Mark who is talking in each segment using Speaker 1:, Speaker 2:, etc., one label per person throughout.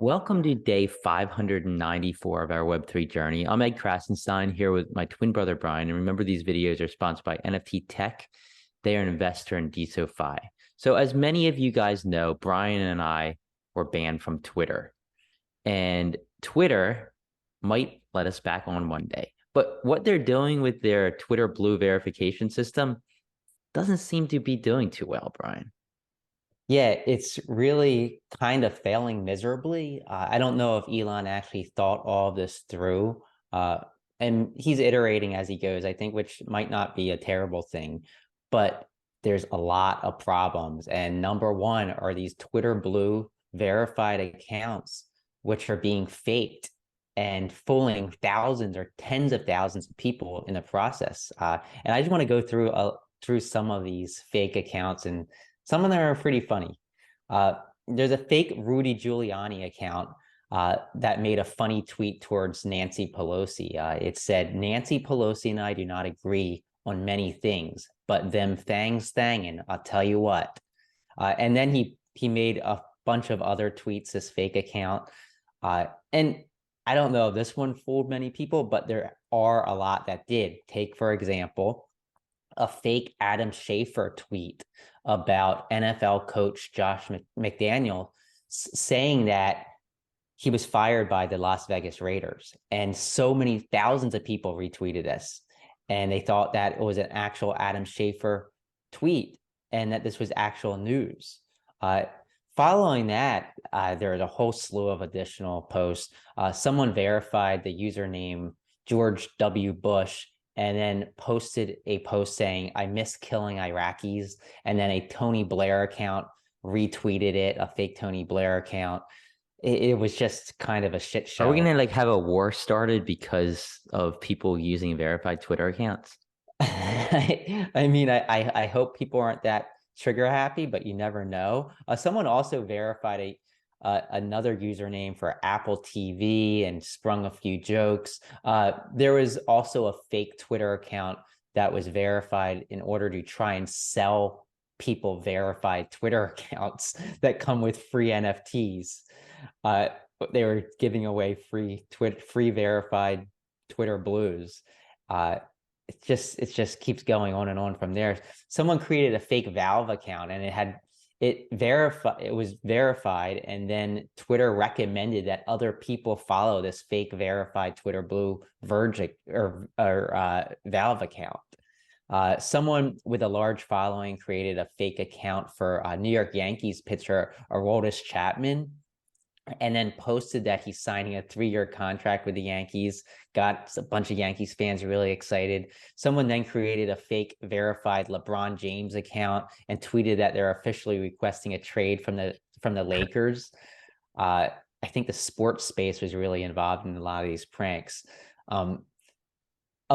Speaker 1: Welcome to day 594 of our Web3 journey. I'm Ed Krasenstein here with my twin brother, Brian. And remember, these videos are sponsored by NFT Tech. They are an investor in DeSo. So as many of you guys know, Brian and I were banned from Twitter. And Twitter might let us back on one day. But what they're doing with their Twitter Blue verification system doesn't seem to be doing too well, Brian.
Speaker 2: Yeah, it's really kind of failing miserably. I don't know if Elon actually thought all of this through. And he's iterating as he goes, I think, which might not be a terrible thing. But there's a lot of problems. And number one are these Twitter Blue verified accounts, which are being faked and fooling thousands or tens of thousands of people in the process. And I just want to go through some of these fake accounts, and some of them are pretty funny. There's a fake Rudy Giuliani account that made a funny tweet towards Nancy Pelosi. It said, Nancy Pelosi and I do not agree on many things, but them thangs thangin', I'll tell you what. And then he made a bunch of other tweets, this fake account. And I don't know if this one fooled many people, but there are a lot that did. Take, for example, a fake Adam Schefter tweet about NFL coach Josh McDaniel saying that he was fired by the Las Vegas Raiders. And so many thousands of people retweeted this. And they thought that it was an actual Adam Schefter tweet and that this was actual news. Following that, there was a whole slew of additional posts. Someone verified the username George W. Bush and then posted a post saying, I miss killing Iraqis. And then a Tony Blair account retweeted it, a fake Tony Blair account. It was just kind of a shit
Speaker 1: Are we
Speaker 2: show.
Speaker 1: gonna have a war started because of people using verified Twitter accounts?
Speaker 2: I mean, I hope people aren't that trigger happy, but you never know. Someone also verified another username for Apple TV and sprung a few jokes. There was also a fake Twitter account that was verified in order to try and sell people verified Twitter accounts that come with free NFTs. They were giving away free verified Twitter blues. It just keeps going on and on from there. Someone created a fake Valve account and it was verified, and then Twitter recommended that other people follow this fake verified Twitter Blue Virgin or Valve account. Someone with a large following created a fake account for New York Yankees pitcher Aroldis Chapman, and then posted that he's signing a 3-year contract with the Yankees, got a bunch of Yankees fans really excited. Someone then created a fake verified LeBron James account and tweeted that they're officially requesting a trade from the Lakers. I think the sports space was really involved in a lot of these pranks. A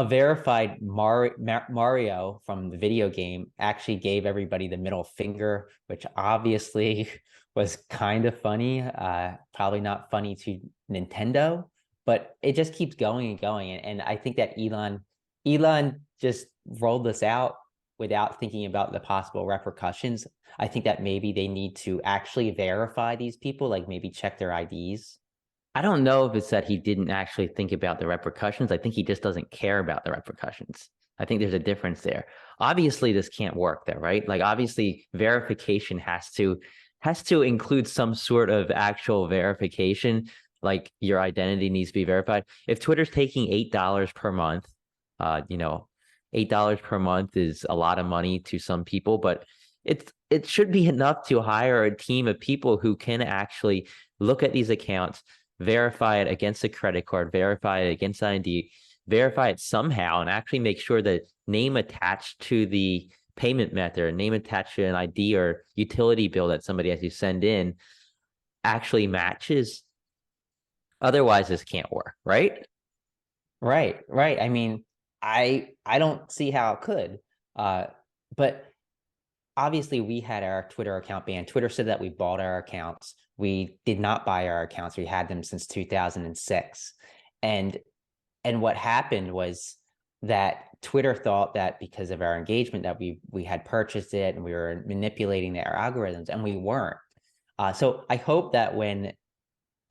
Speaker 2: verified Mario from the video game actually gave everybody the middle finger, which obviously was kind of funny. Probably not funny to Nintendo, but it just keeps going and going. And I think that Elon just rolled this out without thinking about the possible repercussions. I think that maybe they need to actually verify these people, like maybe check their IDs.
Speaker 1: I don't know if it's that he didn't actually think about the repercussions. I think he just doesn't care about the repercussions. I think there's a difference there. Obviously, this can't work there, right? Like obviously verification has to include some sort of actual verification, like your identity needs to be verified. If Twitter's taking $8 per month, you know, $8 per month is a lot of money to some people, but it should be enough to hire a team of people who can actually look at these accounts, verify it against a credit card, verify it against ID, verify it somehow, and actually make sure that name attached to the payment method, name attached to an ID or utility bill that somebody has to send in actually matches. Otherwise, this can't work, right?
Speaker 2: Right, right. I mean, I don't see how it could. But obviously we had our Twitter account banned. Twitter said that we bought our accounts. We did not buy our accounts. We had them since 2006. And and what happened was that Twitter thought that because of our engagement that we had purchased it and we were manipulating their algorithms, and we weren't. So I hope that when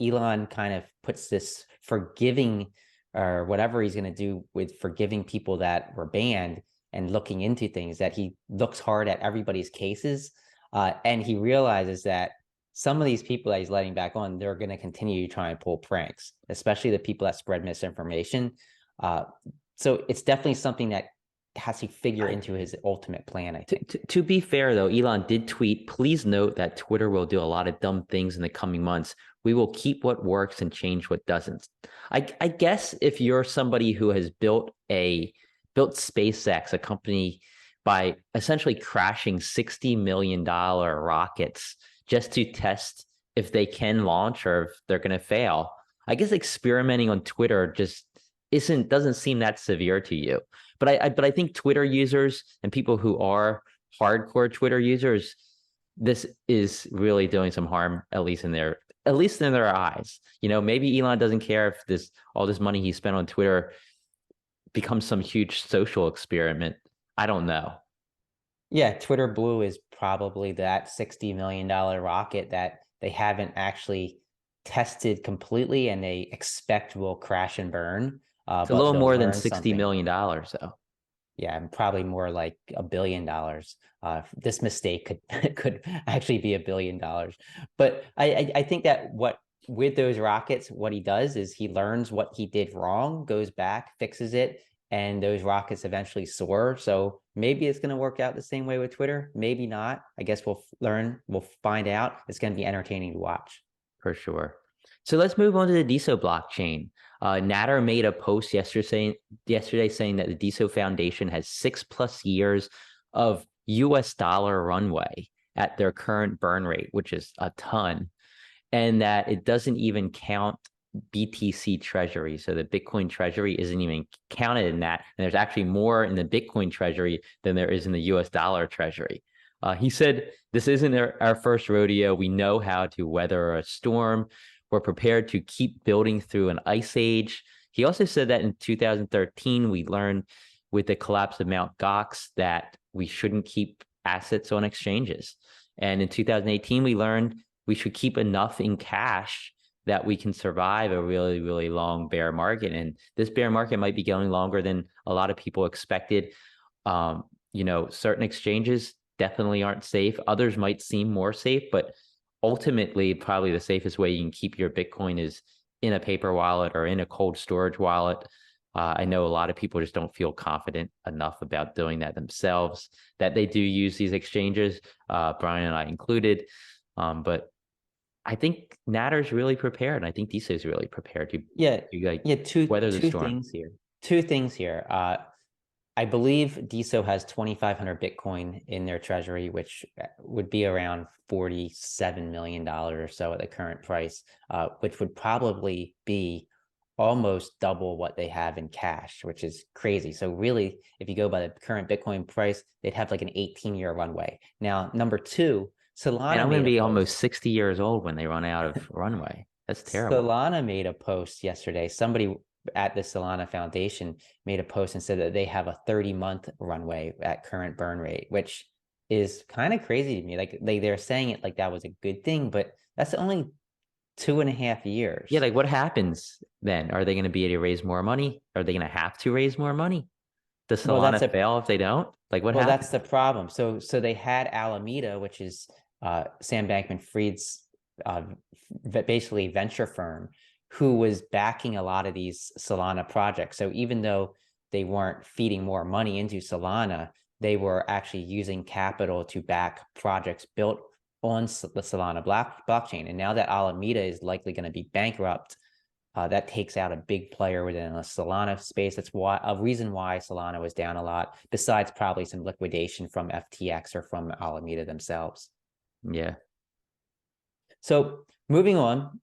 Speaker 2: Elon kind of puts this forgiving or whatever he's going to do with forgiving people that were banned and looking into things, that he looks hard at everybody's cases. And he realizes that some of these people that he's letting back on, they're going to continue to try and pull pranks, especially the people that spread misinformation. So it's definitely something that has to figure into his ultimate plan, I think.
Speaker 1: To be fair, though, Elon did tweet, please note that Twitter will do a lot of dumb things in the coming months. We will keep what works and change what doesn't. I guess if you're somebody who has built SpaceX, a company, by essentially crashing $60 million rockets just to test if they can launch or if they're going to fail, I guess experimenting on Twitter just doesn't seem that severe to you. But I think Twitter users and people who are hardcore Twitter users, this is really doing some harm, at least in their eyes. Maybe Elon doesn't care if all this money he spent on Twitter becomes some huge social experiment. I don't know.
Speaker 2: Yeah, Twitter Blue is probably that $60 million rocket that they haven't actually tested completely and they expect will crash and burn.
Speaker 1: It's a
Speaker 2: But
Speaker 1: little
Speaker 2: they'll
Speaker 1: more than
Speaker 2: learn
Speaker 1: $60
Speaker 2: something.
Speaker 1: million, though.
Speaker 2: Yeah, and probably more like $1 billion. This mistake could actually be $1 billion. But I think that with those rockets, what he does is he learns what he did wrong, goes back, fixes it, and those rockets eventually soar. So maybe it's going to work out the same way with Twitter. Maybe not. I guess we'll find out. It's going to be entertaining to watch.
Speaker 1: For sure. So let's move on to the DeSo blockchain. Natter made a post yesterday saying that the DeSo Foundation has 6+ years of US dollar runway at their current burn rate, which is a ton, and that it doesn't even count BTC treasury. So the Bitcoin treasury isn't even counted in that. And there's actually more in the Bitcoin treasury than there is in the US dollar treasury. He said, this isn't our first rodeo. We know how to weather a storm. We're prepared to keep building through an ice age. He also said that in 2013, we learned with the collapse of Mt. Gox that we shouldn't keep assets on exchanges. And in 2018, we learned we should keep enough in cash that we can survive a really, really long bear market. And this bear market might be going longer than a lot of people expected. Certain exchanges definitely aren't safe. Others might seem more safe, but ultimately, probably the safest way you can keep your Bitcoin is in a paper wallet or in a cold storage wallet. I know a lot of people just don't feel confident enough about doing that themselves, that they do use these exchanges, Brian and I included. But I think Natter's really prepared. And I think DeSo is really prepared to weather the storm.
Speaker 2: Two things here. I believe DeSo has 2,500 Bitcoin in their treasury, which would be around $47 million or so at the current price, which would probably be almost double what they have in cash, which is crazy. So really, if you go by the current Bitcoin price, they'd have like an 18-year runway. Now, number two, Solana.
Speaker 1: And I'm going to be almost 60 years old when they run out of runway. That's terrible.
Speaker 2: Solana made a post yesterday. Somebody at the Solana Foundation made a post and said that they have a 30-month runway at current burn rate, which is kind of crazy to me. Like they're saying it like that was a good thing, but that's only 2.5 years.
Speaker 1: Yeah, like what happens then? Are they going to be able to raise more money? Are they going to have to raise more money? Does Solana fail if they don't? Like what happens?
Speaker 2: That's the problem. So they had Alameda, which is Sam Bankman-Fried's basically venture firm, who was backing a lot of these Solana projects. So even though they weren't feeding more money into Solana, they were actually using capital to back projects built on the Solana blockchain. And now that Alameda is likely going to be bankrupt, that takes out a big player within the Solana space. That's a reason why Solana was down a lot, besides probably some liquidation from FTX or from Alameda themselves.
Speaker 1: Yeah.
Speaker 2: So moving on,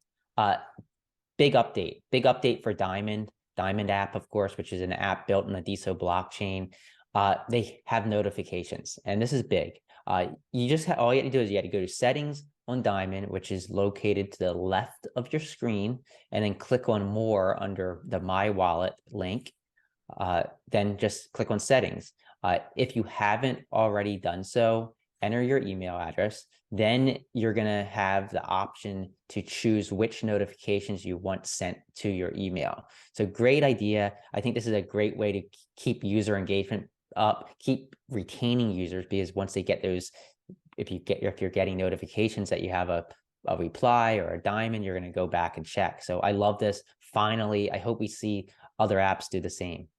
Speaker 2: big update for Diamondapp, of course, which is an app built in the DeSo blockchain. They have notifications, and this is big. All you have to do is you have to go to settings on Diamond, which is located to the left of your screen, and then click on more under the My Wallet link. Then just click on settings. If you haven't already done so, enter your email address. then you're going to have the option to choose which notifications you want sent to your email. So great idea. I think this is a great way to keep user engagement up, keep retaining users, because once they get those, if you're getting notifications that you have a reply or a diamond, you're going to go back and check. So I love this. Finally, I hope we see other apps do the same.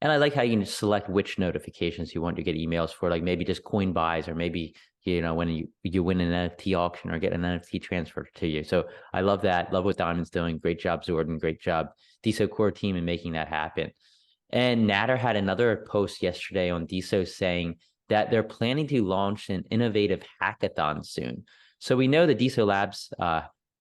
Speaker 1: And I like how you can select which notifications you want to get emails for, like maybe just coin buys, or maybe, when you win an NFT auction or get an NFT transferred to you. So I love that. Love what Diamond's doing. Great job, Zordon. Great job, DeSo core team, in making that happen. And Natter had another post yesterday on DeSo saying that they're planning to launch an innovative hackathon soon. So we know the DeSo Labs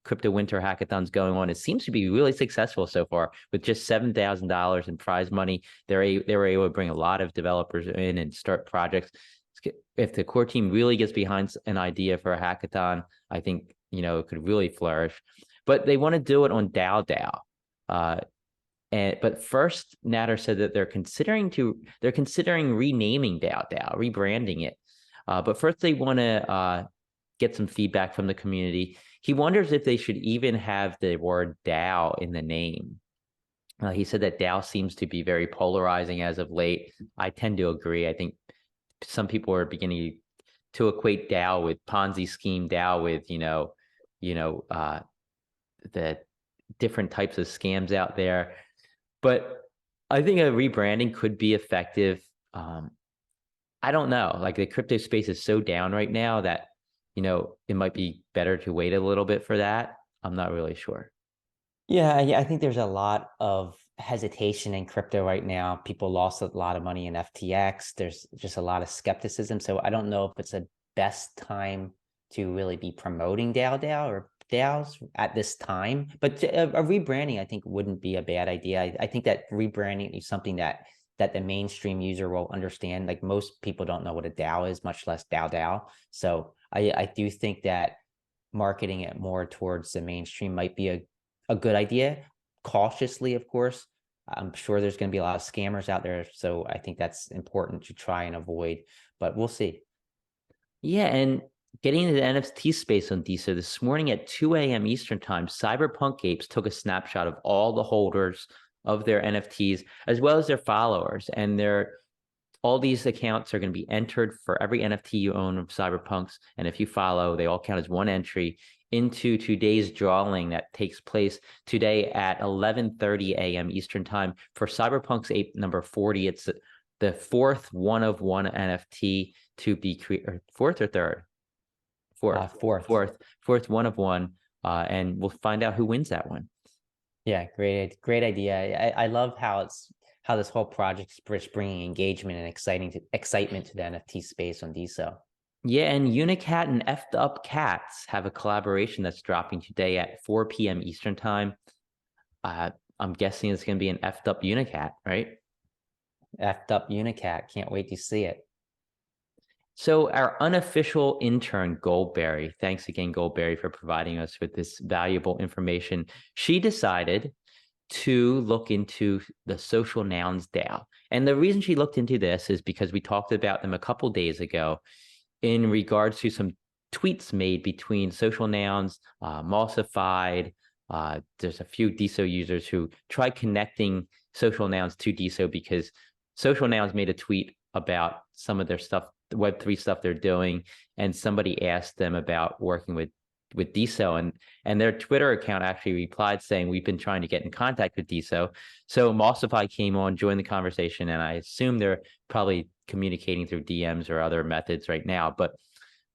Speaker 1: crypto winter hackathons going on. It seems to be really successful so far, with just $7,000 in prize money. They were able to bring a lot of developers in and start projects. If the core team really gets behind an idea for a hackathon, I think, it could really flourish. But they want to do it on DAO. But first, Natter said that they're considering renaming DAO, rebranding it. But first, they want to get some feedback from the community. He wonders if they should even have the word DAO in the name. He said that DAO seems to be very polarizing as of late. I tend to agree. I think some people are beginning to equate DAO with Ponzi scheme, DAO with the different types of scams out there. But I think a rebranding could be effective. I don't know. Like, the crypto space is so down right now that, it might be better to wait a little bit for that. I'm not really sure.
Speaker 2: Yeah, I think there's a lot of hesitation in crypto right now. People lost a lot of money in FTX. There's just a lot of skepticism. So I don't know if it's a best time to really be promoting DAO or DAOs at this time. But a rebranding, I think, wouldn't be a bad idea. I think that rebranding is something that the mainstream user will understand. Like, most people don't know what a DAO is, much less DAO. So I do think that marketing it more towards the mainstream might be a good idea, cautiously, of course. I'm sure there's going to be a lot of scammers out there, so I think that's important to try and avoid, but we'll see.
Speaker 1: Yeah, and getting into the NFT space on DeSo, this morning at 2 a.m. Eastern time, Cyberpunk Apes took a snapshot of all the holders of their NFTs, as well as their followers, and all these accounts are going to be entered for every NFT you own of Cyberpunks. And if you follow, they all count as one entry into today's drawing that takes place today at 11:30 a.m. Eastern time for Cyberpunks Ape number 40. It's the fourth one of one NFT to be created, fourth or third? Fourth one of one. And we'll find out who wins that one.
Speaker 2: Yeah, great idea. I love how this whole project is bringing engagement and excitement to the NFT space on DeSo.
Speaker 1: Yeah, and Unicat and Effed Up Cats have a collaboration that's dropping today at 4 p.m. Eastern time. I'm guessing it's going to be an Effed Up Unicat, right?
Speaker 2: Effed Up Unicat. Can't wait to see it.
Speaker 1: So our unofficial intern, Goldberry, thanks again, Goldberry, for providing us with this valuable information. She decided to look into the Social Nouns DAO. And the reason she looked into this is because we talked about them a couple days ago in regards to some tweets made between Social Nouns, Mossified. There's a few DeSo users who tried connecting Social Nouns to DeSo because Social Nouns made a tweet about some of their stuff, the Web3 stuff they're doing, and somebody asked them about working with DeSo, and their Twitter account actually replied saying, we've been trying to get in contact with DeSo. So Mossify came on, joined the conversation, and I assume they're probably communicating through DMs or other methods right now, but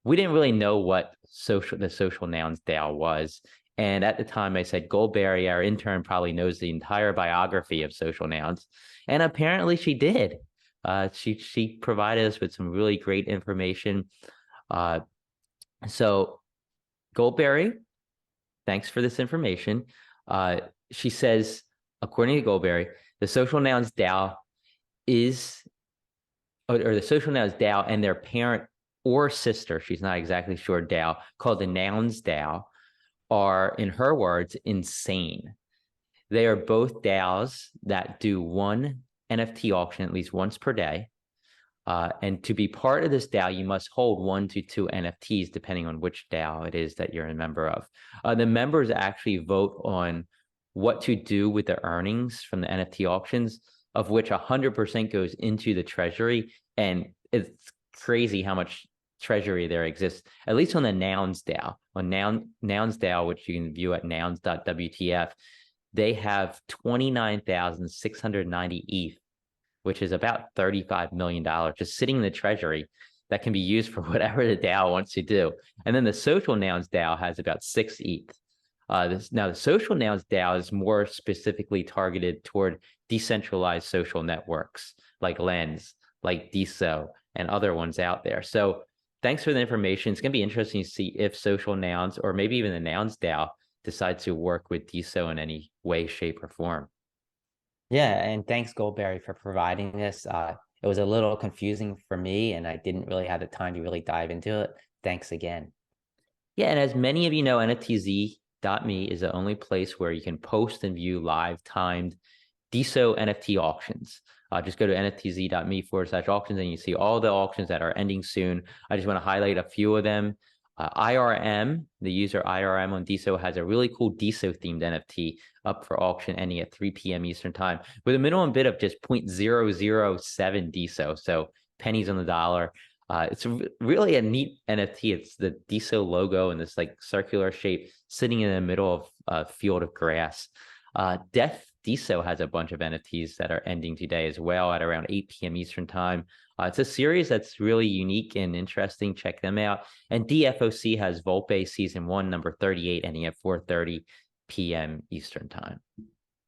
Speaker 1: we didn't really know what the Social Nouns DAO was. And at the time I said, Goldberry, our intern, probably knows the entire biography of Social Nouns. And apparently she did. She provided us with some really great information. So Goldberry, thanks for this information. She says, according to Goldberry, the Social Nouns DAO or the Social Nouns DAO and their parent or sister, she's not exactly sure, DAO, called the Nouns DAO, are, in her words, insane. They are both DAOs that do one NFT auction at least once per day. And to be part of this DAO, you must hold 1 to 2 NFTs, depending on which DAO it is that you're a member of. The members actually vote on what to do with the earnings from the NFT auctions, of which 100% goes into the treasury. And it's crazy how much treasury there exists, at least on the Nouns DAO. On Nouns DAO, which you can view at nouns.wtf, they have 29,690 ETH, which is about $35 million just sitting in the treasury that can be used for whatever the DAO wants to do. And then the Social Nouns DAO has about 6 ETH. Now, the Social Nouns DAO is more specifically targeted toward decentralized social networks like Lens, like DeSo, and other ones out there. So thanks for the information. It's going to be interesting to see if Social Nouns, or maybe even the Nouns DAO, decide to work with DeSo in any way, shape, or form.
Speaker 2: Yeah, and thanks, Goldberry, for providing this. It was a little confusing for me, and I didn't really have the time to really dive into it. Thanks again.
Speaker 1: Yeah, and as many of you know, NFTZ.me is the only place where you can post and view live timed DeSo NFT auctions. Just go to nftz.me/auctions and you see all the auctions that are ending soon. I just want to highlight a few of them. IRM, the user IRM on DeSo, has a really cool DeSo themed NFT up for auction ending at 3 p.m. Eastern time with a minimum bid of just 0.007 DeSo. So pennies on the dollar. It's really a neat NFT. It's the DeSo logo in this like circular shape sitting in the middle of a field of grass. Death DeSo has a bunch of NFTs that are ending today as well at around 8 p.m. Eastern time. It's a series that's really unique and interesting. Check them out. And DFOC has Volpe Season 1, number 38, ending at 4:30 p.m. Eastern time.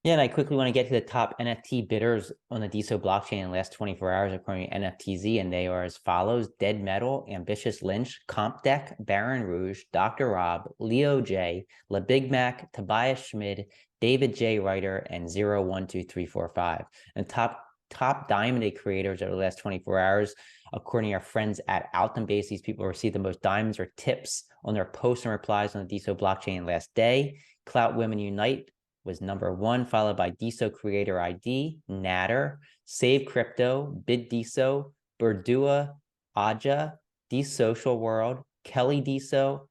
Speaker 2: Yeah, and I quickly want to get to the top NFT bidders on the DeSo blockchain in the last 24 hours according to NFTZ, and they are as follows: Dead Metal, Ambitious Lynch, Comp Deck, Baron Rouge, Dr. Rob, Leo J, La Big Mac, Tobias Schmid, David J. Ryder, and 012345. And top Diamondapp creators over the last 24 hours, according to our friends at Altenbase, these people received the most diamonds or tips on their posts and replies on the DeSo blockchain last day. Clout Women Unite was number 1, followed by DeSo Creator ID, Natter, Save Crypto, Bid DeSo, Berdua, Aja, DeSocial World, Kelly DeSo,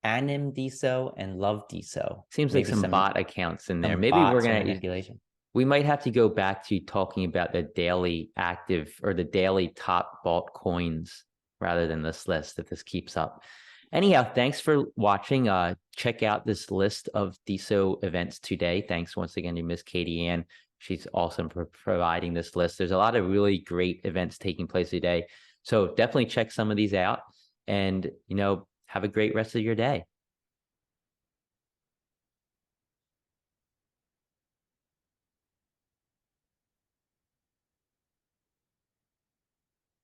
Speaker 2: Anim DeSo, and Love DeSo.
Speaker 1: Seems like some bot accounts in there. Maybe we're gonna
Speaker 2: manipulation.
Speaker 1: We might have to go back to talking about the daily active or the daily top vault coins rather than this list if this keeps up. Anyhow, thanks for watching. Check out this list of DeSo events today. Thanks once again to Miss Katie Ann. She's awesome for providing this list. There's a lot of really great events taking place today. So definitely check some of these out and, have a great rest of your day.